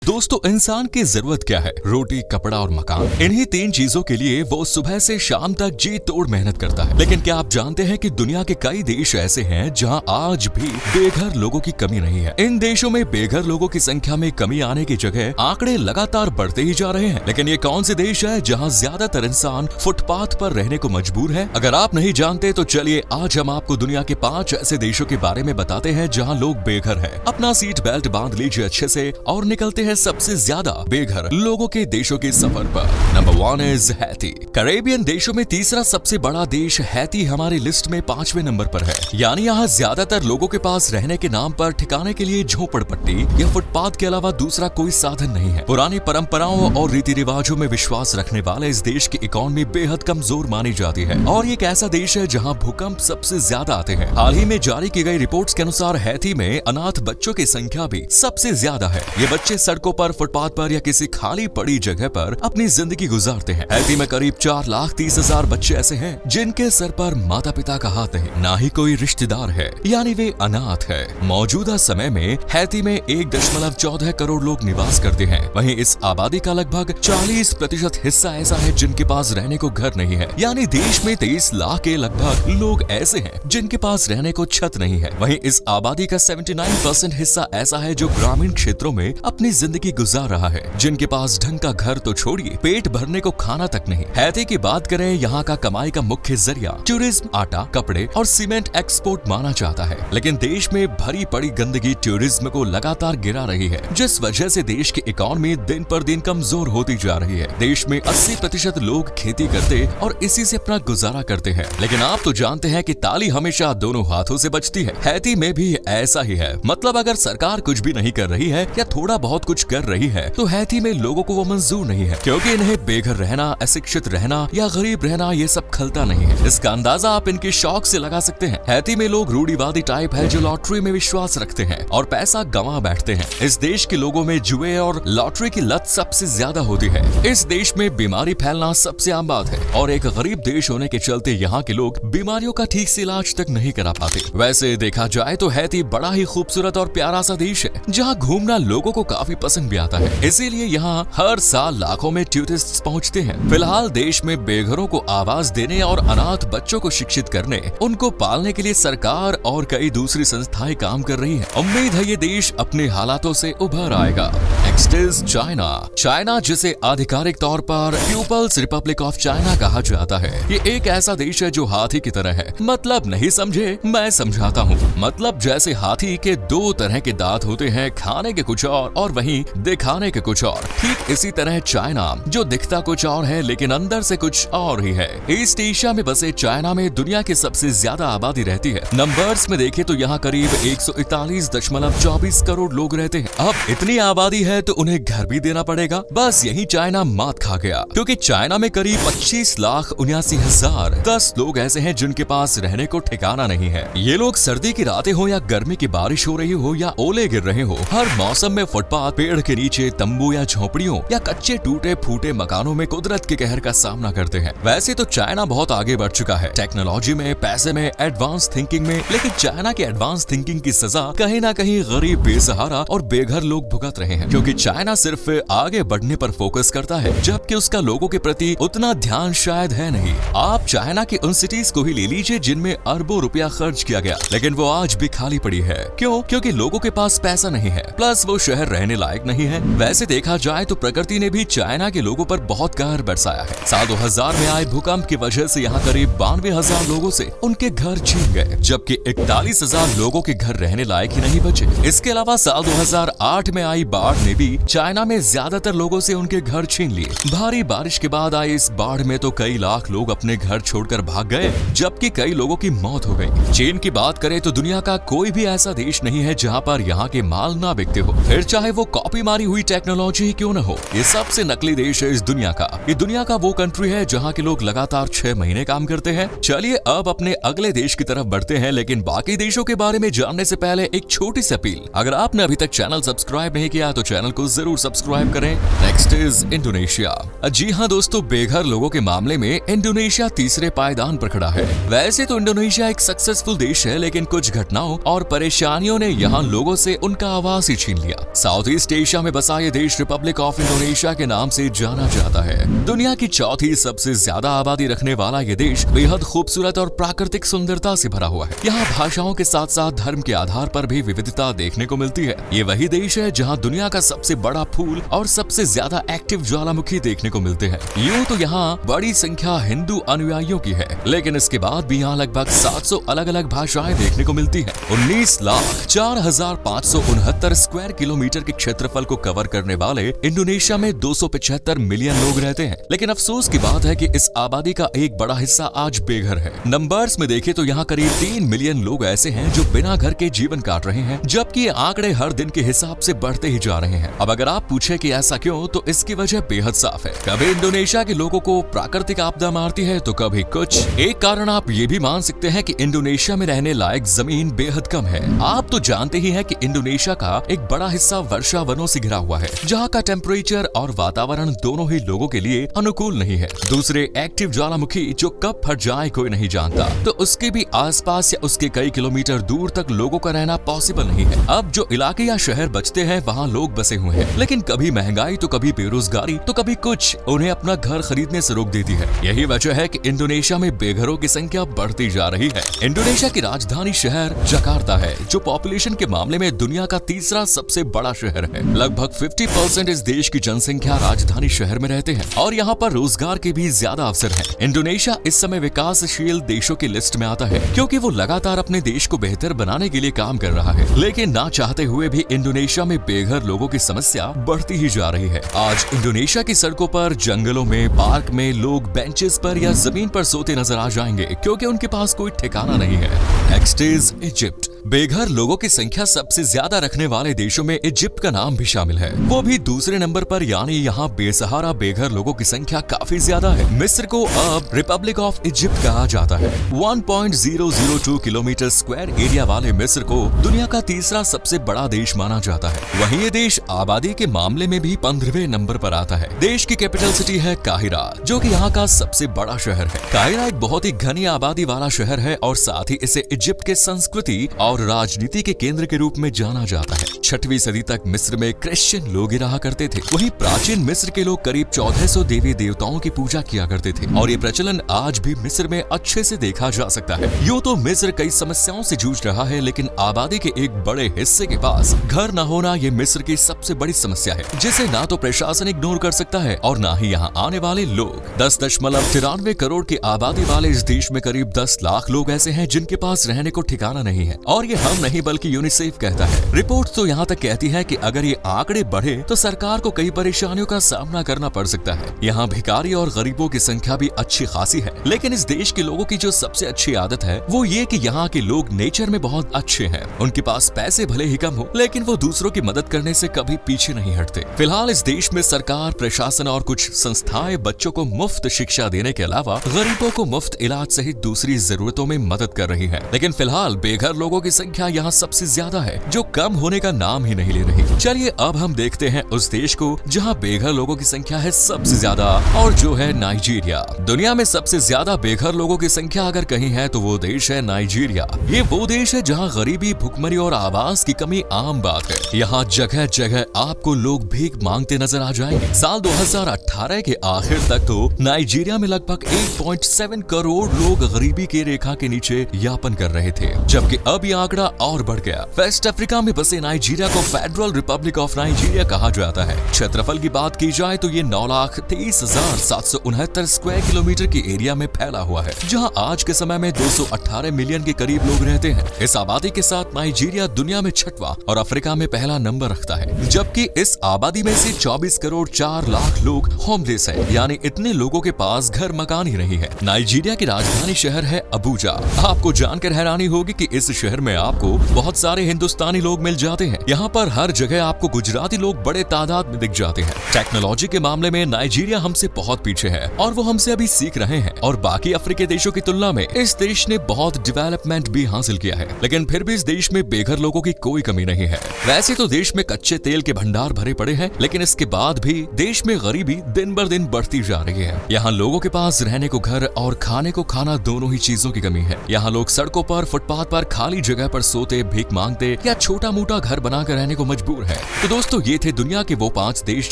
दोस्तों, इंसान की जरूरत क्या है? रोटी, कपड़ा और मकान। इन्हीं तीन चीजों के लिए वो सुबह से शाम तक जी तोड़ मेहनत करता है। लेकिन क्या आप जानते हैं कि दुनिया के कई देश ऐसे हैं जहां आज भी बेघर लोगों की कमी नहीं है। इन देशों में बेघर लोगों की संख्या में कमी आने की जगह आंकड़े लगातार बढ़ते ही जा रहे हैं। लेकिन ये कौन से देश है जहाँ ज्यादातर इंसान फुटपाथ पर रहने को मजबूर है? अगर आप नहीं जानते तो चलिए आज हम आपको दुनिया के 5 ऐसे देशों के बारे में बताते हैं जहाँ लोग बेघर है। अपना सीट बेल्ट बांध लीजिए अच्छे से और निकलते हैं सबसे ज्यादा बेघर लोगों के देशों के सफर पर। Number 1 is Haiti. कैरेबियन देशों में तीसरा सबसे बड़ा देश हैती हमारी लिस्ट में 5वें नंबर पर है। यानी यहाँ ज्यादातर लोगों के पास रहने के नाम पर ठिकाने के लिए झोपड़पट्टी या फुटपाथ के अलावा दूसरा कोई साधन नहीं है। पुरानी परंपराओं और रीति रिवाजों में विश्वास रखने वाले इस देश की इकोनॉमी बेहद कमजोर मानी जाती है और ये एक ऐसा देश है जहाँ भूकंप सबसे ज्यादा आते हैं। हाल ही में जारी की गई रिपोर्ट्स के अनुसार हैती में अनाथ बच्चों की संख्या भी सबसे ज्यादा है। ये बच्चे सड़कों पर, फुटपाथ पर या किसी खाली पड़ी जगह पर अपनी जिंदगी गुजारते हैं। हैती में करीब 4,30,000 बच्चे ऐसे हैं जिनके सर पर माता पिता का हाथ नहीं, ना ही कोई रिश्तेदार है, यानी वे अनाथ है। मौजूदा समय में हैती में 1.14 करोड़ लोग निवास करते हैं। वहीं इस आबादी का लगभग 40% हिस्सा ऐसा है जिनके पास रहने को घर नहीं है। यानी देश में 23 लाख के लगभग लोग ऐसे हैं जिनके पास रहने को छत नहीं है। वहीं इस आबादी का 79% हिस्सा ऐसा है जो ग्रामीण क्षेत्रों में अपनी जिंदगी गुजार रहा है, जिनके पास ढंग का घर तो छोड़िए पेट भरने को खाना तक नहीं। हैती की बात करें, यहाँ का कमाई का मुख्य जरिया टूरिज्म, आटा, कपड़े और सीमेंट एक्सपोर्ट माना जाता है। लेकिन देश में भरी पड़ी गंदगी टूरिज्म को लगातार गिरा रही है, जिस वजह से देश की इकोनॉमी दिन पर दिन कमजोर होती जा रही है। देश में 80% लोग खेती करते और इसी से अपना गुजारा करते हैं। लेकिन आप तो जानते हैं कि ताली हमेशा दोनों हाथों से बजती है। हैती में भी ऐसा ही है। मतलब अगर सरकार कुछ भी नहीं कर रही है या थोड़ा बहुत कुछ कर रही है तो हैती में लोगों को वो मंजूर नहीं है, क्योंकि इन्हें बेघर रहना, अशिक्षित रहना या गरीब रहना ये सब खलता नहीं है। इसका अंदाजा आप इनके शौक से लगा सकते हैं। हैती में लोग रूढ़िवादी टाइप है जो लॉटरी में विश्वास रखते हैं और पैसा गंवा बैठते हैं। इस देश के लोगों में जुए और लॉटरी की लत सबसे ज्यादा होती है। इस देश में बीमारी फैलना सबसे आम बात है और एक गरीब देश होने के चलते यहाँ के लोग बीमारियों का ठीक से इलाज तक नहीं करा पाते। वैसे देखा जाए तो हैती बड़ा ही खूबसूरत और प्यारा सा देश है जहाँ घूमना लोगों को काफी पसंद भी आता है। इसीलिए यहाँ हर साल लाखों में टूरिस्ट पहुँचते हैं। फिलहाल देश में बेघरों को आवाज देने और अनाथ बच्चों को शिक्षित करने, उनको पालने के लिए सरकार और कई दूसरी संस्थाएं काम कर रही हैं। उम्मीद है ये देश अपने हालातों से उभर आएगा। Next is China. चाइना, जिसे आधिकारिक तौर पर पीपल्स रिपब्लिक ऑफ चाइना कहा जाता है, ये एक ऐसा देश है जो हाथी की तरह है। मतलब नहीं समझे, मैं समझाता हूँ। मतलब जैसे हाथी के 2 तरह के दांत होते हैं, खाने के कुछ और वहीं दिखाने के कुछ और, ठीक इसी तरह चाइना जो दिखता कुछ और है लेकिन अंदर से कुछ और ही है। ईस्ट एशिया में बसे चाइना में दुनिया की सबसे ज्यादा आबादी रहती है। नंबर्स में देखें तो यहाँ करीब 141.24 करोड़ लोग रहते हैं। अब इतनी आबादी है तो उन्हें घर भी देना पड़ेगा। बस यही चाइना मात खा गया, क्योंकि चाइना में करीब 25,79,010 लोग ऐसे हैं जिनके पास रहने को ठिकाना नहीं है। ये लोग सर्दी की रातें हो या गर्मी की बारिश हो रही हो या ओले गिर रहे हो, हर मौसम में फुटपाथ, पेड़ के नीचे, तंबू या झोपड़ियों या कच्चे टूटे फूटे मकानों में कुदरत के कहर का सामना करते हैं। वैसे तो चाइना बहुत आगे बढ़ चुका है टेक्नोलॉजी में, पैसे में, एडवांस थिंकिंग में, लेकिन चाइना की एडवांस थिंकिंग की सजा कहीं ना कहीं गरीब, बेसहारा और बेघर लोग भुगत रहे हैं, क्योंकि चाइना सिर्फ आगे बढ़ने पर फोकस करता है, जबकि उसका लोगों के प्रति उतना ध्यान शायद है नहीं। आप चाइना की उन सिटीज को ही ले लीजिए जिनमें अरबों रुपया खर्च किया गया, लेकिन वो आज भी खाली पड़ी है। क्यों? क्योंकि लोगों के पास पैसा नहीं है, प्लस वो शहर रहने लायक नहीं है। वैसे देखा जाए तो प्रकृति ने भी चाइना के लोगों पर बहुत कहर बरसाया है। साल 2000 में आए भूकंप की वजह से यहाँ करीब 92,000 लोगों से उनके घर छीन गए, जबकि 41,000 लोगों के घर रहने लायक ही नहीं बचे। इसके अलावा साल 2008 में आई बाढ़ ने भी चाइना में ज्यादातर लोगों से उनके घर छीन लिए। भारी बारिश के बाद आई इस बाढ़ में तो कई लाख लोग अपने घर छोड़कर भाग गए, जबकि कई लोगों की मौत हो गई। चीन की बात करें तो दुनिया का कोई भी ऐसा देश नहीं है जहाँ पर यहाँ के माल ना बिकते हो, फिर चाहे वो कॉपी मारी हुई टेक्नोलॉजी ही क्यों न हो। ये सबसे नकली देश है इस दुनिया का। ये दुनिया का वो कंट्री है जहाँ के लोग लगातार 6 महीने काम करते हैं। चलिए अब अपने अगले देश की तरफ बढ़ते हैं, लेकिन बाकी देशों के बारे में जानने से पहले एक छोटी सी अपील। अगर आपने अभी तक चैनल सब्सक्राइब नहीं किया तो चैनल को जरूर सब्सक्राइब करें। Next is Indonesia. जी हाँ दोस्तों, बेघर लोगों के मामले में इंडोनेशिया तीसरे पायदान पर खड़ा है। वैसे तो इंडोनेशिया एक सक्सेसफुल देश है, लेकिन कुछ घटनाओं और परेशानियों ने यहाँ लोगों से उनका आवास ही छीन लिया। साउथ ईस्ट ईस्ट एशिया में बसा ये देश रिपब्लिक ऑफ इंडोनेशिया के नाम से जाना जाता है। दुनिया की चौथी सबसे ज्यादा आबादी रखने वाला ये देश बेहद खूबसूरत और प्राकृतिक सुंदरता से भरा हुआ है। यहाँ भाषाओं के साथ साथ धर्म के आधार पर भी विविधता देखने को मिलती है। ये वही देश है जहाँ दुनिया का सबसे बड़ा फूल और सबसे ज्यादा एक्टिव ज्वालामुखी देखने को मिलते हैं। यूँ तो यहाँ बड़ी संख्या हिंदू अनुयायियों की है, लेकिन इसके बाद भी यहाँ लगभग 700 अलग अलग भाषाएं देखने को मिलती हैं। 19,04,569 स्क्वायर किलोमीटर के क्षेत्रफल को कवर करने वाले इंडोनेशिया में 275 मिलियन लोग रहते हैं। लेकिन अफसोस की बात है कि इस आबादी का एक बड़ा हिस्सा आज बेघर है। नंबर्स में देखें तो यहाँ करीब 3 मिलियन लोग ऐसे हैं जो बिना घर के जीवन काट रहे हैं, जबकि ये आंकड़े हर दिन के हिसाब से बढ़ते ही जा रहे हैं। अब अगर आप पूछे कि ऐसा क्यों, तो इसकी वजह बेहद साफ है। कभी इंडोनेशिया के लोगों को प्राकृतिक आपदा मारती है तो कभी कुछ। एक कारण आप ये भी मान सकते हैं कि इंडोनेशिया में रहने लायक जमीन बेहद कम है। आप तो जानते ही हैं कि इंडोनेशिया का एक बड़ा हिस्सा वर्षा वनों से घिरा हुआ है, जहाँ का टेम्परेचर और वातावरण दोनों ही लोगों के लिए अनुकूल नहीं है। दूसरे एक्टिव ज्वालामुखी जो कब फट जाए कोई नहीं जानता, तो उसके भी आसपास या उसके कई किलोमीटर दूर तक लोगों का रहना पॉसिबल नहीं है। अब जो इलाके या शहर बचते हैं वहाँ लोग बसे हुए हैं, लेकिन कभी महंगाई तो कभी बेरोजगारी तो कभी कुछ उन्हें अपना घर खरीदने से रोक देती है। यही वजह है कि इंडोनेशिया में बेघरों की संख्या बढ़ती जा रही है। इंडोनेशिया की राजधानी शहर जकार्ता है, जो पॉपुलेशन के मामले में दुनिया का तीसरा सबसे बड़ा शहर है। लगभग 50% इस देश की जनसंख्या राजधानी शहर में रहते हैं और यहाँ पर रोजगार के भी ज्यादा अवसर हैं। इंडोनेशिया इस समय विकासशील देशों की लिस्ट में आता है, क्योंकि वो लगातार अपने देश को बेहतर बनाने के लिए काम कर रहा है। लेकिन ना चाहते हुए भी इंडोनेशिया में बेघर लोगों की समस्या बढ़ती ही जा रही है। आज इंडोनेशिया की सड़कों पर, जंगलों में, पार्क में लोग बेंचेस पर या जमीन पर सोते नजर आ जाएंगे, क्योंकि उनके पास कोई ठिकाना नहीं है। Next is Egypt. बेघर लोगों की संख्या सबसे ज्यादा रखने वाले देशों में इजिप्ट का नाम भी शामिल है, वो भी दूसरे नंबर पर। यानी यहाँ बेसहारा बेघर लोगों की संख्या काफी ज्यादा है। मिस्र को अब रिपब्लिक ऑफ इजिप्ट कहा जाता है। 1.002 किलोमीटर स्क्वायर एरिया वाले मिस्र को दुनिया का तीसरा सबसे बड़ा देश माना जाता है। वहीं ये देश आबादी के मामले में भी 15वें नंबर पर आता है। देश की कैपिटल सिटी है काहिरा, जो कि यहाँ का सबसे बड़ा शहर है। काहिरा एक बहुत ही घनी आबादी वाला शहर है और साथ ही इसे इजिप्ट के संस्कृति और राजनीति के केंद्र के रूप में जाना जाता है। 6वीं सदी तक मिस्र में क्रिश्चियन लोग ही रहा करते थे। वहीं प्राचीन मिस्र के लोग करीब 1400 देवी देवताओं की पूजा किया करते थे और ये प्रचलन आज भी मिस्र में अच्छे से देखा जा सकता है। यूँ तो मिस्र कई समस्याओं से जूझ रहा है, लेकिन आबादी के एक बड़े हिस्से के पास घर न होना ये मिस्र की सबसे बड़ी समस्या है, जिसे ना तो प्रशासन इग्नोर कर सकता है और ना ही यहाँ आने वाले लोग। 10.93 करोड़ की आबादी वाले इस देश में करीब 10 लाख लोग ऐसे हैं जिनके पास रहने को ठिकाना नहीं है, और ये हम नहीं बल्कि यूनिसेफ कहता है। रिपोर्ट तो यहाँ तक कहती है कि अगर ये आंकड़े बढ़े तो सरकार को कई परेशानियों का सामना करना पड़ सकता है। यहाँ भिखारी और गरीबों की संख्या भी अच्छी खासी है, लेकिन इस देश के लोगों की जो सबसे अच्छी आदत है वो ये कि यहाँ के लोग नेचर में बहुत अच्छे हैं। उनके पास पैसे भले ही कम हो, लेकिन वो दूसरों की मदद करने से कभी पीछे नहीं हटते। फिलहाल इस देश में सरकार, प्रशासन और कुछ संस्थाएं बच्चों को मुफ्त शिक्षा देने के अलावा गरीबों को मुफ्त इलाज सहित दूसरी जरूरतों में मदद कर रही है। लेकिन फिलहाल बेघर लोगों की संख्या यहाँ सबसे ज्यादा है, जो कम होने का नाम ही नहीं ले रही। चलिए अब हम देखते हैं उस देश को जहाँ बेघर लोगों की संख्या है सबसे ज्यादा, और जो है नाइजीरिया। दुनिया में सबसे ज्यादा बेघर लोगों की संख्या अगर कहीं है तो वो देश है नाइजीरिया। ये वो देश है जहाँ गरीबी, भुखमरी और आवास की कमी आम बात है। यहाँ जगह जगह आपको लोग भीख मांगते नजर आ जाएंगे। साल 2018 के आखिर तक तो नाइजीरिया में लगभग 1.7 करोड़ लोग गरीबी की रेखा के नीचे यापन कर रहे थे, जबकि अब ये आंकड़ा और बढ़ गया। वेस्ट अफ्रीका में बसे नाइजीरिया को फेडरल रिपब्लिक ऑफ नाइजीरिया कहा जाता है। क्षेत्रफल की बात की जाए तो ये 9,23,769 स्क्वायर किलोमीटर की एरिया में फैला हुआ है, जहाँ आज के समय में 218 मिलियन के करीब लोग रहते हैं। इस आबादी के साथ नाइजीरिया दुनिया में 6वां और अफ्रीका में पहला नंबर रखता है, जबकि इस आबादी में से 24 करोड़ 4 लाख लोग होमलेस है, यानी इतने लोगों के पास घर मकान ही नहीं है। नाइजीरिया की राजधानी शहर है अबूजा। आपको जानकर हैरानी होगी कि इस शहर में आपको बहुत सारे हिंदुस्तानी लोग मिल जाते हैं। यहाँ पर हर जगह आपको गुजराती लोग बड़े तादाद में दिख जाते हैं। टेक्नोलॉजी के मामले में नाइजीरिया हमसे बहुत पीछे है और वो हमसे अभी सीख रहे हैं, और बाकी अफ्रीकी देशों की तुलना में इस देश ने बहुत डेवलपमेंट भी हासिल किया है। लेकिन फिर भी इस देश में बेघर लोगों की कोई कमी नहीं है। वैसे तो देश में कच्चे तेल के भंडार भरे पड़े हैं, लेकिन इसके बाद भी देश में गरीबी दिन बर दिन बढ़ती जा रही है। यहाँ लोगों के पास रहने को घर और खाने को खाना दोनों ही चीजों की कमी है। यहाँ लोग सड़कों पर, फुटपाथ पर, खाली जगह पर सोते, भीख मांगते या छोटा मोटा घर बनाकर रहने को मजबूर है। तो दोस्तों, ये थे दुनिया के वो 5 देश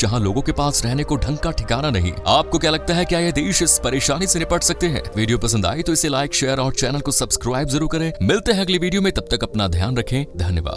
जहां लोगों के पास रहने को ढंग का ठिकाना नहीं। आपको क्या लगता है, क्या ये देश इस परेशानी से निपट सकते हैं? वीडियो पसंद आई तो इसे लाइक, शेयर और चैनल को सब्सक्राइब जरूर करें। मिलते हैं अगली वीडियो में, तब तक अपना ध्यान रखें। धन्यवाद।